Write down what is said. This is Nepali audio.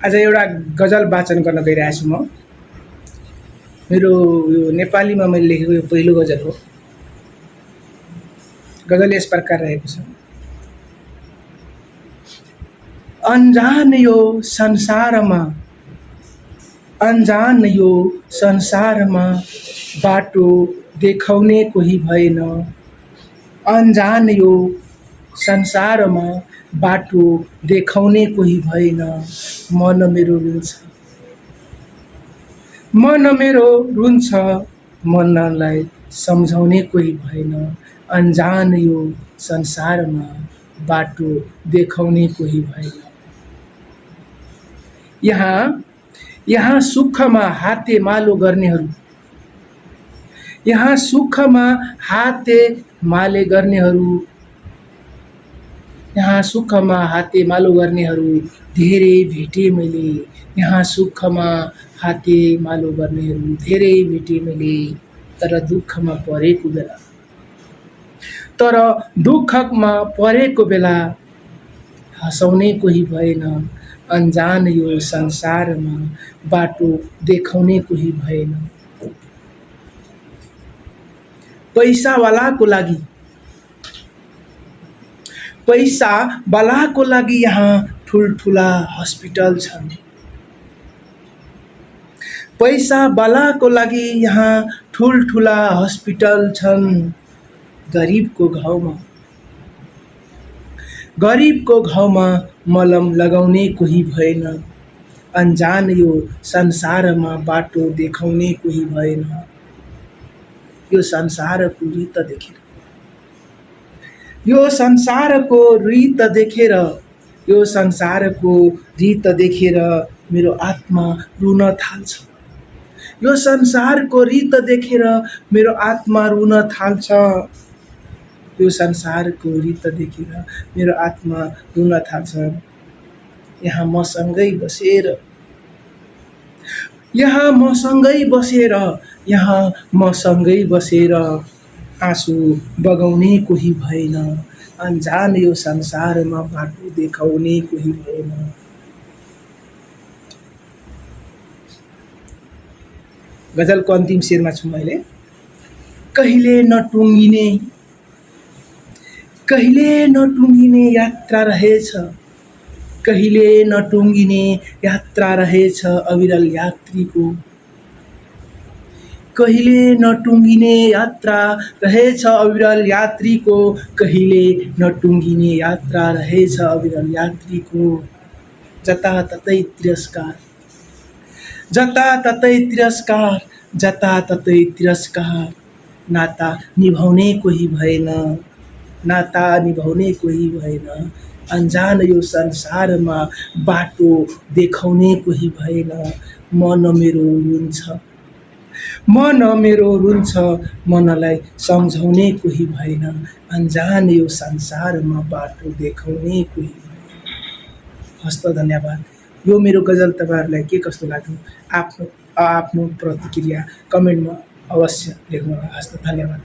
आज एउटा गजल वाचन गर्न गइरहेको छु म। मेरो यो नेपालीमा मैले लेखेको यो पहिलो गजल हो। गजल यस प्रकार रहेको छ। अनजान यो संसारमा, अनजान यो संसारमा बाटो देखाउने कोही भएन। अनजान यो संसारमा बाटो देखाउने कोही भएन। मन मेरो रुन्छ, मन मेरो रुन्छ, मनलाई सम्झाउने कोही भएन। अनजान यो संसारमा बाटो देखाउने कोही भएन। यहाँ सुखमा हाते मालो गर्नेहरू, यहाँ सुखमा हाते माले गर्नेहरू, यहाँ सुखमा हाते मालो गर्नेहरू धेरै भेटे मैले। यहाँ सुखमा हाते मालो गर्नेहरू धेरै भेटे मैले। तर दुःखमा परेको बेला, तर दुःखमा परेको बेला हँसाउने कोही भएन। अनजान यो संसारमा बाटो देखाउने कोही भएन। पैसावालाको लागि, पैसावालाको लागि यहाँ ठुल्ठुला हस्पिटल छन्। पैसावालाको लागि यहाँ ठुल्ठुला हस्पिटल छन्। गरिबको घाउमा, गरिबको घाउमा मलम लगाउने कोही भएन। अनजान यो संसारमा बाटो देखाउने कोही भएन। यो संसारको रीत देखेर, यो संसारको रीत देखेर, यो संसारको रीत देखेर मेरो आत्मा रुन थाल्छ। यो संसारको रीत देखेर मेरो आत्मा रुन थाल्छ। यो संसारको रीत देखेर मेरो आत्मा रुन थाल्छ। यहाँ मसँगै बसेर, यहाँ मसँगै बसेर, यहाँ मसँगै बसेर आँसु बगाउने कोही भएन। अनजान यो संसारमा बाटो देखाउने कोही भएन। गजलको अन्तिम शेरमा छु मैले। कहिले नटुङ्गिने, कहिले नटुङ्गिने यात्रा रहेछ, कहिले नटुङ्गिने यात्रा रहेछ अविरल यात्रीको। कहिले नटुङ्गिने यात्रा रहेछ अविरल यात्रीको। कहिले नटुङ्गिने यात्रा रहेछ अविरल यात्रीको। जताततै तिरस्कार, जताततै तिरस्कार, जताततै तिरस्कार। नाता निभाउने कोही भएन, नाता निभाउने कोही भएन। अनजान यो संसारमा बाटो देखाउने कोही भएन। मन मेरो रुन्छ, मन मेरो रुन्छ, मनलाई सम्झाउने कोही भएन। अनजान यो संसारमा बाटो देखाउने कोही भएन। हस्त धन्यवाद। यो मेरो गजल तपाईँहरूलाई के कस्तो लाग्यो आफ्नो आफ्नो प्रतिक्रिया कमेन्टमा अवश्य लेख्नुहोला। हस्त धन्यवाद।